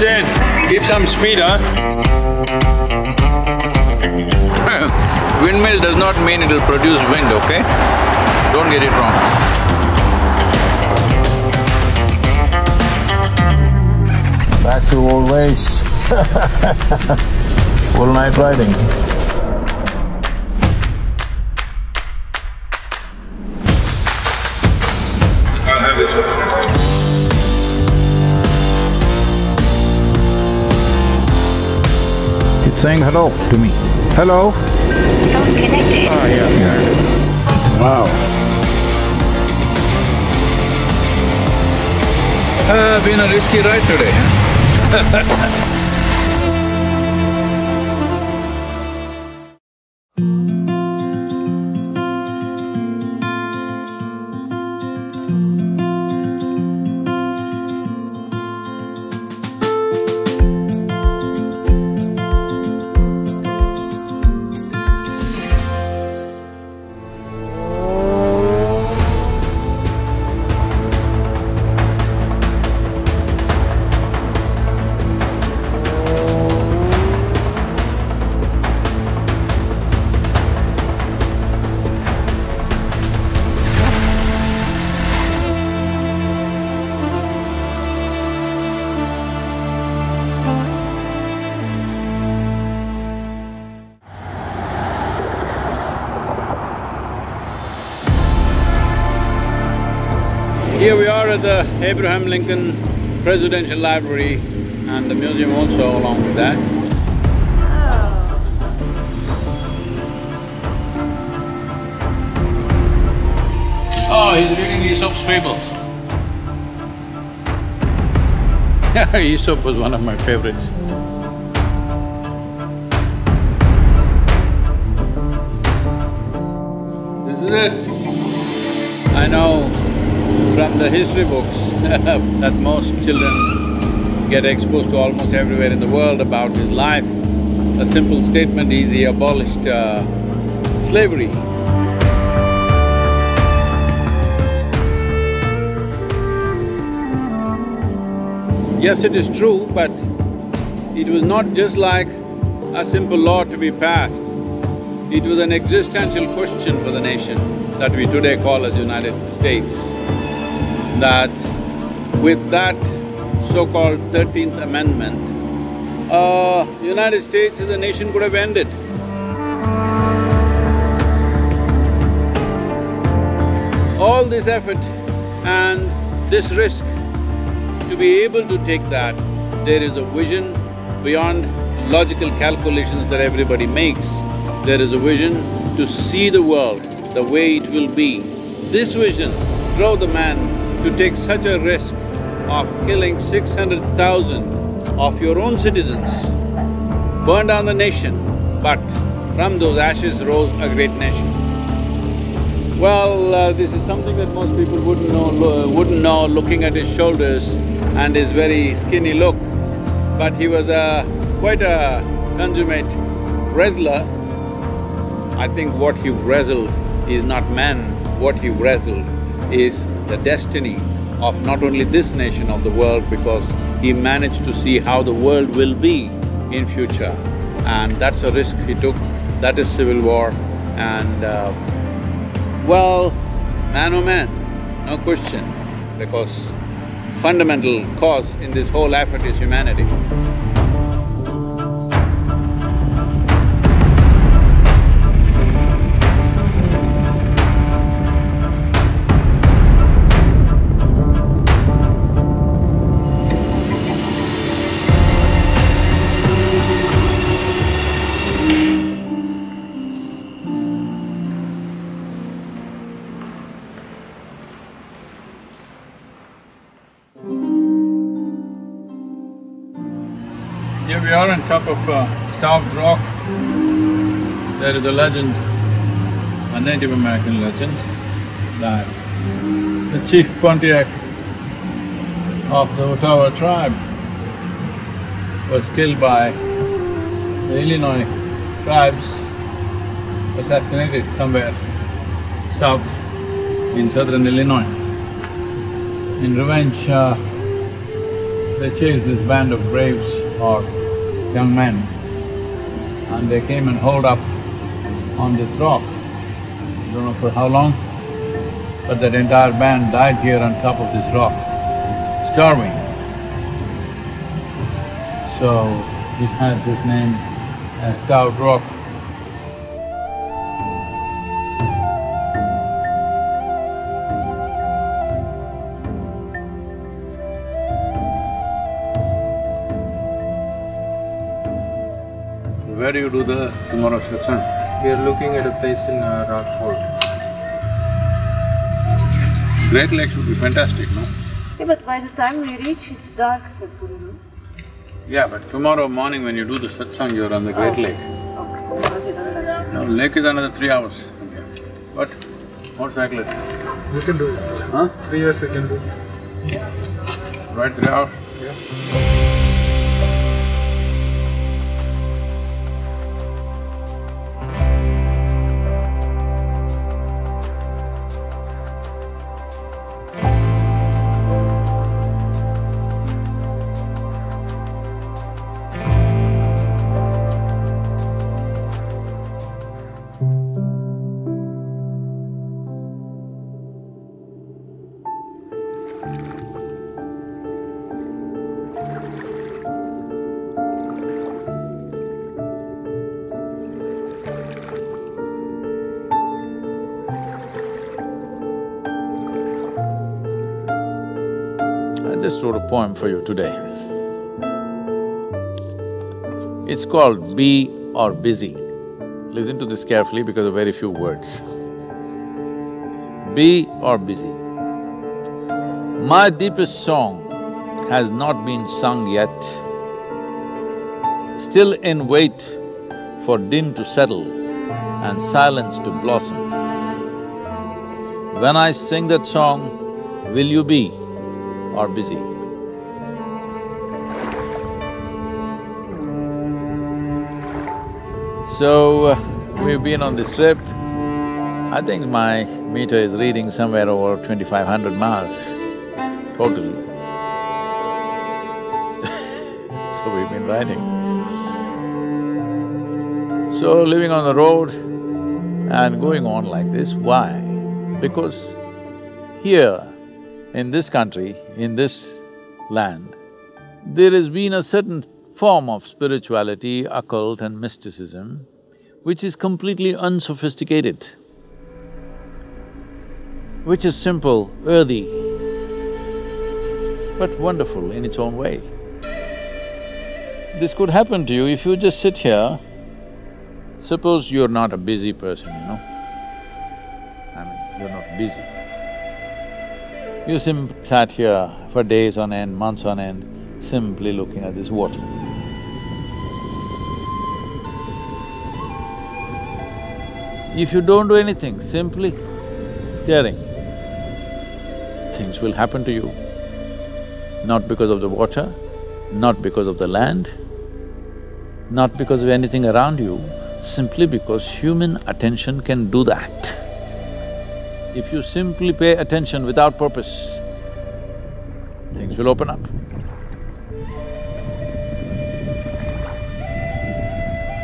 Justin, keep some speed, huh? Windmill does not mean it'll produce wind, okay? Don't get it wrong. Back to old ways. Full night riding. I'll have this one. It's saying hello to me. Hello? Phone connected. Ah, yeah. Wow. Been a risky ride today, huh? Here we are at the Abraham Lincoln Presidential Library and the museum also along with that. Oh, he's reading Aesop's fables. Aesop was one of my favorites. This is it. I know from the history books that most children get exposed to almost everywhere in the world about his life. A simple statement is he abolished slavery. Yes, it is true, but it was not just like a simple law to be passed. It was an existential question for the nation that we today call as United States. That with that so-called 13th Amendment, United States as a nation could have ended. All this effort and this risk, to be able to take that, there is a vision beyond logical calculations that everybody makes. There is a vision to see the world the way it will be. This vision drove the man to take such a risk of killing 600,000 of your own citizens, burn down the nation, but from those ashes rose a great nation. Well, this is something that most people wouldn't know looking at his shoulders and his very skinny look, but he was quite a consummate wrestler. I think what he wrestled is not man, what he wrestled is the destiny of not only this nation, of the world, because he managed to see how the world will be in future. And that's a risk he took, that is civil war. And well, man oh man, no question, because fundamental cause in this whole effort is humanity. Here we are on top of Starved Rock. There is a legend, a Native American legend, that the chief Pontiac of the Ottawa tribe was killed by the Illinois tribes, assassinated somewhere south in southern Illinois. In revenge, the they chased this band of braves or young men, and they came and holed up on this rock. Don't know for how long, but that entire band died here on top of this rock, starving. So, it has this name as Starved Rock. Where do you do the tomorrow satsang? We are looking at a place in Rockford. Great Lakes would be fantastic, no? Yeah, but by the time we reach, it's dark, Sadhguru, no? Yeah, but tomorrow morning when you do the satsang, you're on the Great Lake. Okay. No, lake is another 3 hours from here. What? Motorcycle it? We can do it. Huh? 3 years we can do. Right, 3 hours? Yeah. I just wrote a poem for you today. It's called Be or Busy. Listen to this carefully because of very few words. Be or busy. My deepest song has not been sung yet, still in wait for din to settle and silence to blossom. When I sing that song, will you be or busy? So, we've been on this trip. I think my meter is reading somewhere over 2,500 miles totally. So we've been riding. So living on the road and going on like this, why? Because here, in this country, in this land, there has been a certain form of spirituality, occult and mysticism, which is completely unsophisticated, which is simple, earthy, but wonderful in its own way. This could happen to you if you just sit here. Suppose you're not a busy person, you know, I mean, you're not busy. You simply sat here for days on end, months on end, simply looking at this water. If you don't do anything, simply staring, things will happen to you. Not because of the water, not because of the land, not because of anything around you, simply because human attention can do that. If you simply pay attention without purpose, things will open up.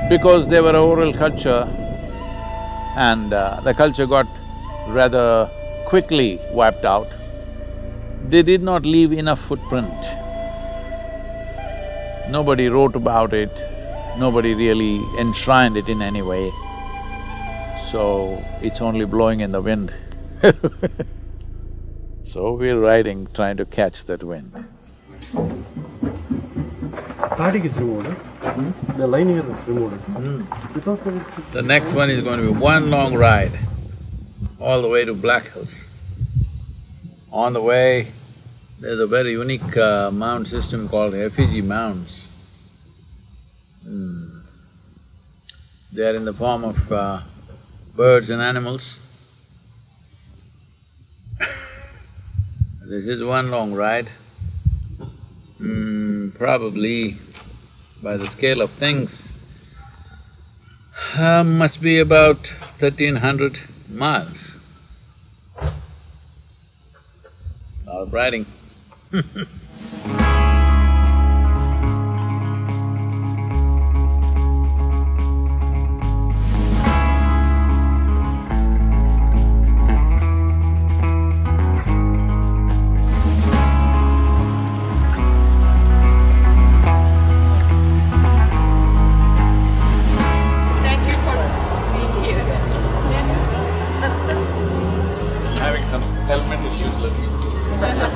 Because they were an oral culture and the culture got rather quickly wiped out, they did not leave enough footprint. Nobody wrote about it, nobody really enshrined it in any way, so it's only blowing in the wind. So we're riding, trying to catch that wind. Static is removed, The line here is removed. Because of it… The next one is going to be one long ride, all the way to Black Hills. On the way, there's a very unique mound system called effigy mounds. They are in the form of birds and animals. This is one long ride. Probably, by the scale of things, must be about 1,300 miles. A lot of riding.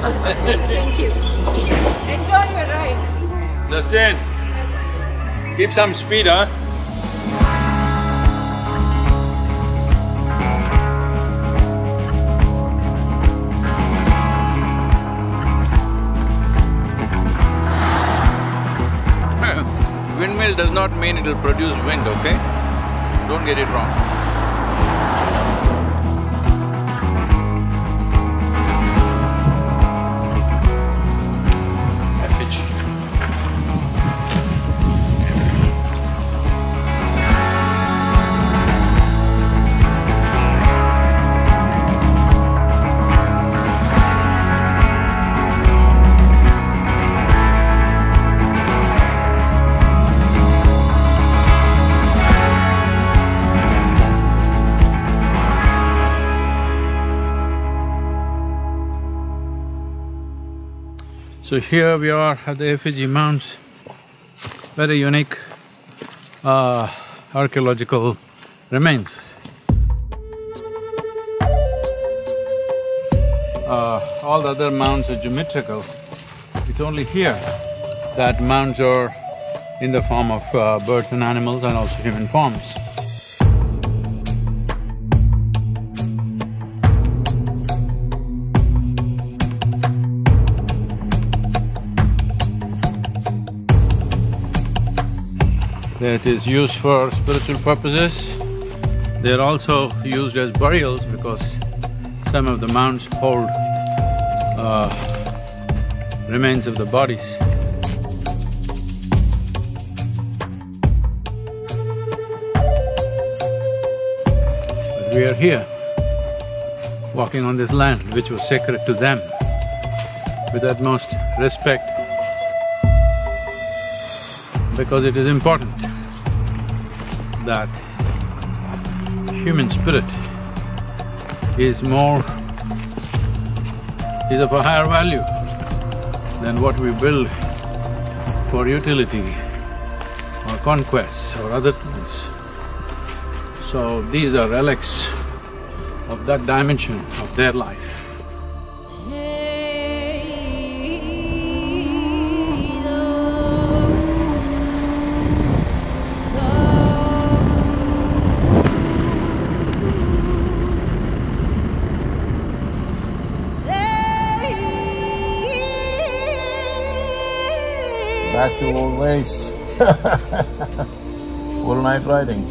Thank you. Enjoy your ride. Justin, keep some speed, huh? Windmill does not mean it'll produce wind, okay? Don't get it wrong. So here we are at the effigy mounds, very unique archaeological remains. All the other mounds are geometrical. It's only here that mounds are in the form of birds and animals and also human forms. That is used for spiritual purposes. They are also used as burials because some of the mounds hold remains of the bodies. But we are here, walking on this land which was sacred to them, with utmost respect, because it is important that human spirit is of a higher value than what we build for utility or conquests or other things. So these are relics of that dimension of their life. Back to old ways. Full night riding.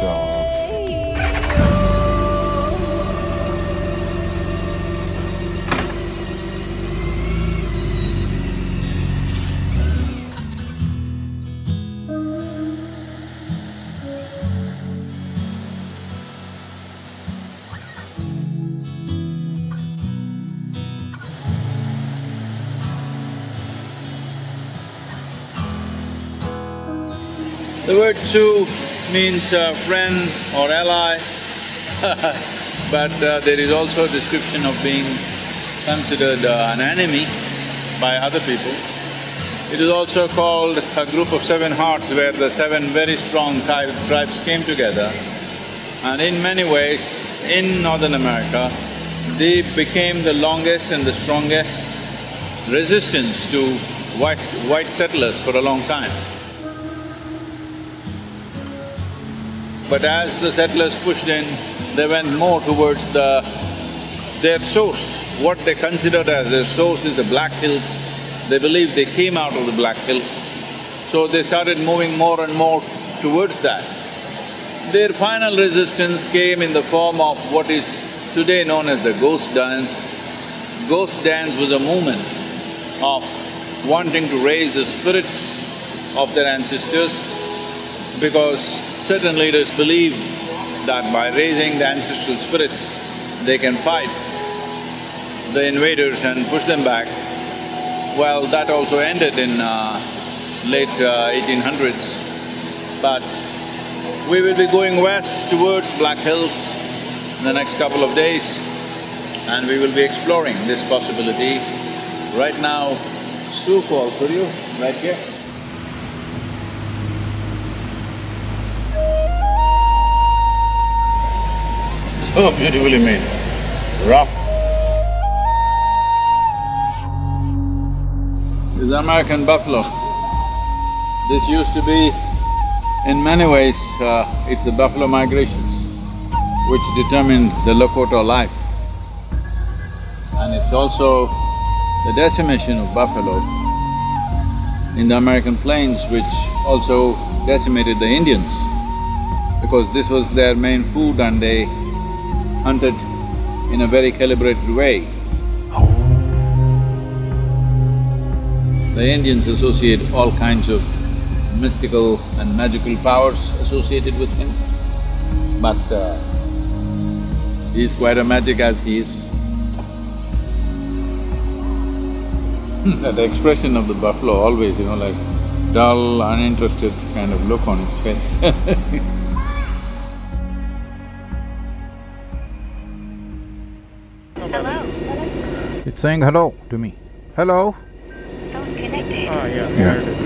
So. The word "su" means friend or ally but there is also a description of being considered an enemy by other people. It is also called a group of 7 hearts where the 7 very strong tribes came together, and in many ways, in Northern America, they became the longest and the strongest resistance to white settlers for a long time. But as the settlers pushed in, they went more towards their source. What they considered as their source is the Black Hills. They believed they came out of the Black Hill, so they started moving more and more towards that. Their final resistance came in the form of what is today known as the ghost dance. Ghost dance was a movement of wanting to raise the spirits of their ancestors, because certain leaders believed that by raising the ancestral spirits, they can fight the invaders and push them back. Well, that also ended in late 1800s. But we will be going west towards Black Hills in the next couple of days, and we will be exploring this possibility. Right now, Sioux Falls, for you, right here. So beautifully made, rough. the American buffalo. This used to be, in many ways, it's the buffalo migrations which determined the Lakota life. And it's also the decimation of buffalo in the American plains which also decimated the Indians, because this was their main food and they hunted in a very calibrated way. The Indians associate all kinds of mystical and magical powers associated with him, but he's quite a magic as he is. That expression of the buffalo always, like dull, uninterested kind of look on his face. Hello. It's saying hello to me. Hello? Phone connected. Yeah.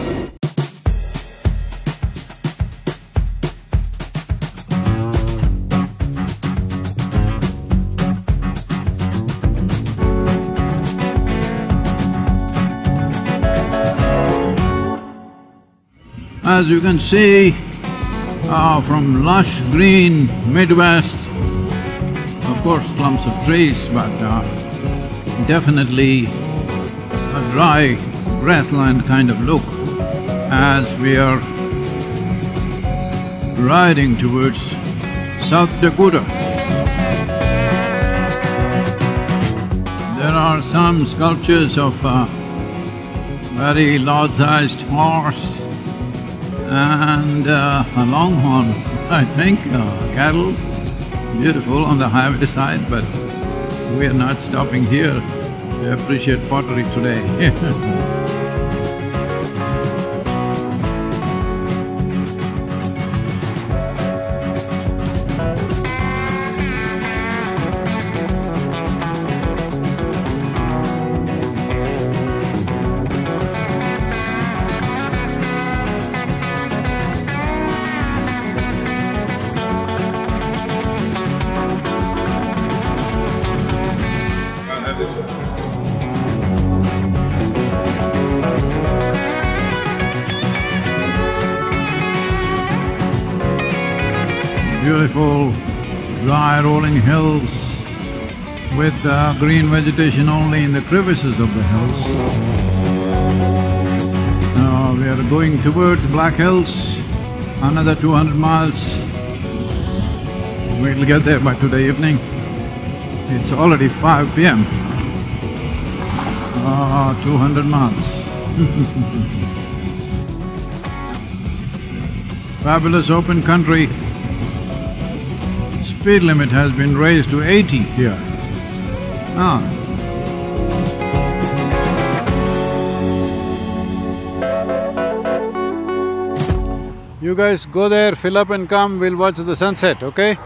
As you can see, from lush green Midwest, of course clumps of trees, but definitely a dry grassland kind of look as we are riding towards South Dakota. There are some sculptures of very large-sized horse and a longhorn, I think, cattle, beautiful on the highway side, but we are not stopping here to appreciate pottery today. Beautiful, dry rolling hills with green vegetation only in the crevices of the hills. We are going towards Black Hills, another 200 miles. We'll get there by today evening. It's already 5 p.m. 200 miles. Fabulous open country. Speed limit has been raised to 80 here. You guys go there, fill up and come, we'll watch the sunset, okay?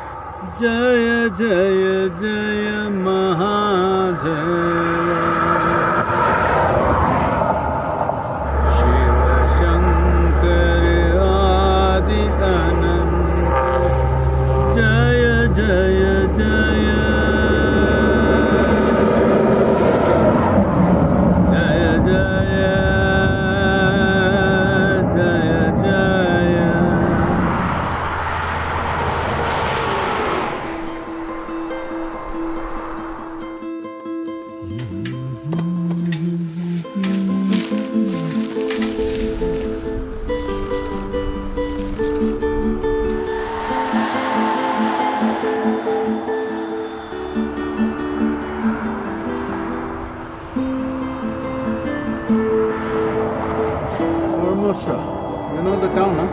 Jaya Jaya Jaya Mahadeva Shiva Shankar Adi Anand Jaya Jaya Jaya Jaya Jaya Jaya Jaya. Formosa, you know the town, huh?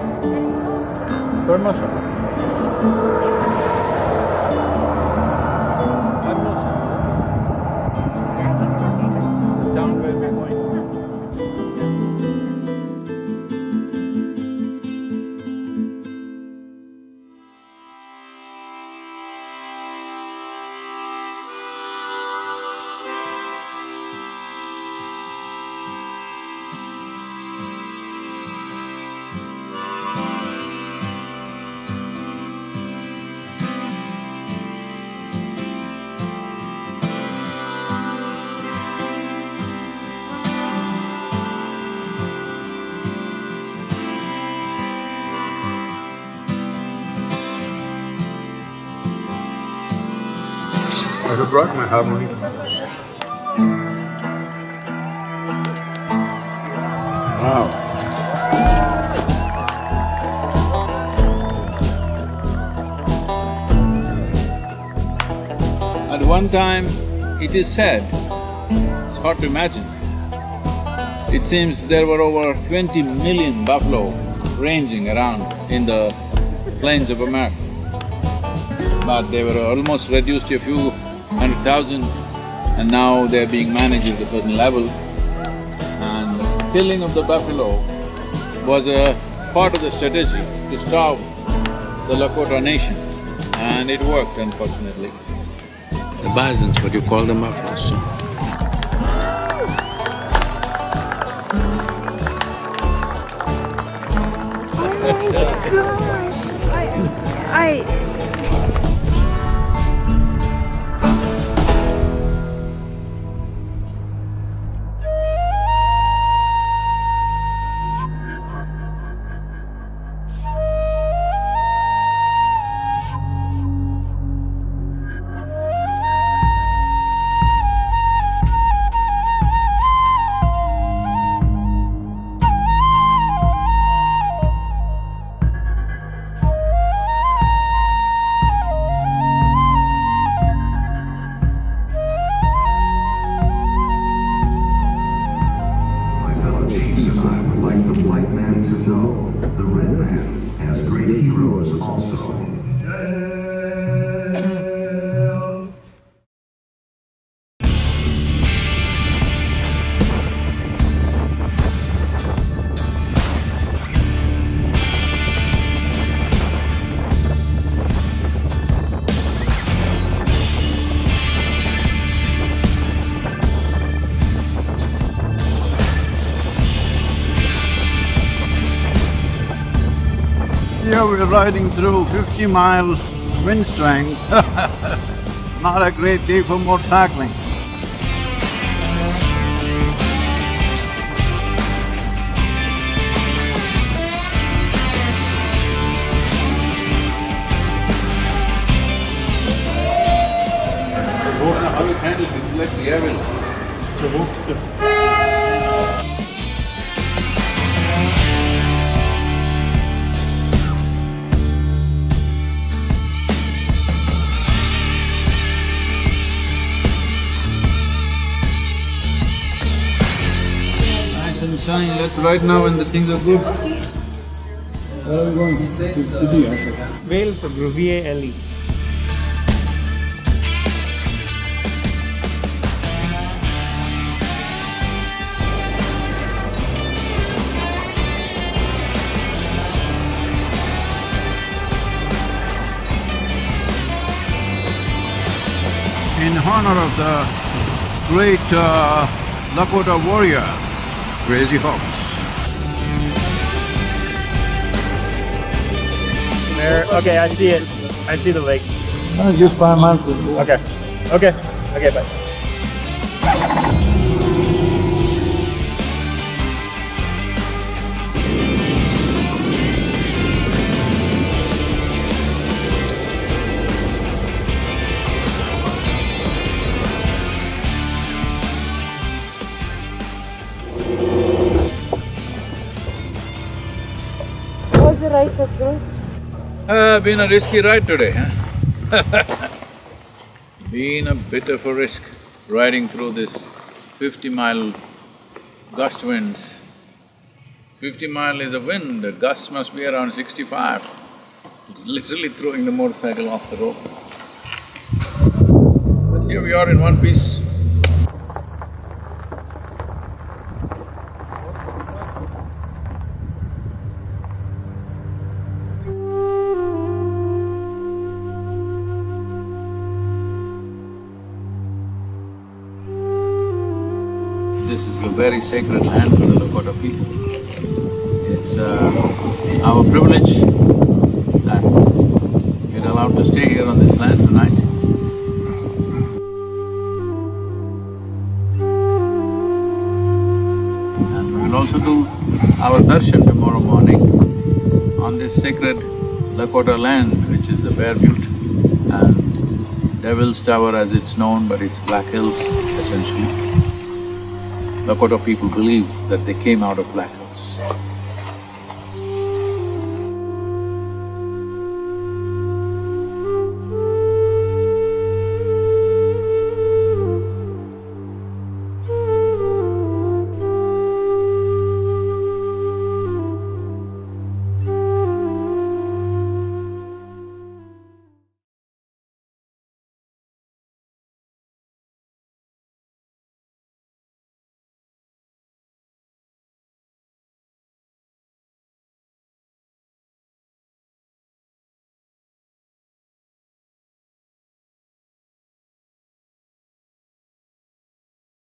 Formosa. Formosa. The town where we're going. have brought my harmony. Wow. At one time, it is said, it's hard to imagine, it seems there were over 20 million buffalo ranging around in the plains of America. But they were almost reduced to a few 100,000 and now they're being managed at a certain level. And killing of the buffalo was a part of the strategy to starve the Lakota nation, and it worked, unfortunately. The bisons, but you call them buffaloes, so. Here we're riding through 50-mile wind strength. Not a great day for motorcycling. How it handles it, it's like the devil. It's a hook step. Nice and shiny, let's ride now when the things are good. Where are we going? Vale Sadhguru, V-A-L-E. In honor of the great Lakota warrior, Crazy Horse. There, okay, I see it. I see the lake. Just 5 miles. Okay. Okay. Okay, bye. How was the ride, Sadhguru? Been a risky ride today, huh? Been a bit of a risk riding through this 50-mile gust winds. 50 mile is the wind, the gusts must be around 65. Literally throwing the motorcycle off the road. But here we are in one piece. This is a very sacred land for the Lakota people. It's our privilege that we're allowed to stay here on this land tonight. And we will also do our darshan tomorrow morning on this sacred Lakota land, which is the Bear Butte. And Devil's Tower as it's known, but it's Black Hills essentially. Lakota people believe that they came out of Black Hills.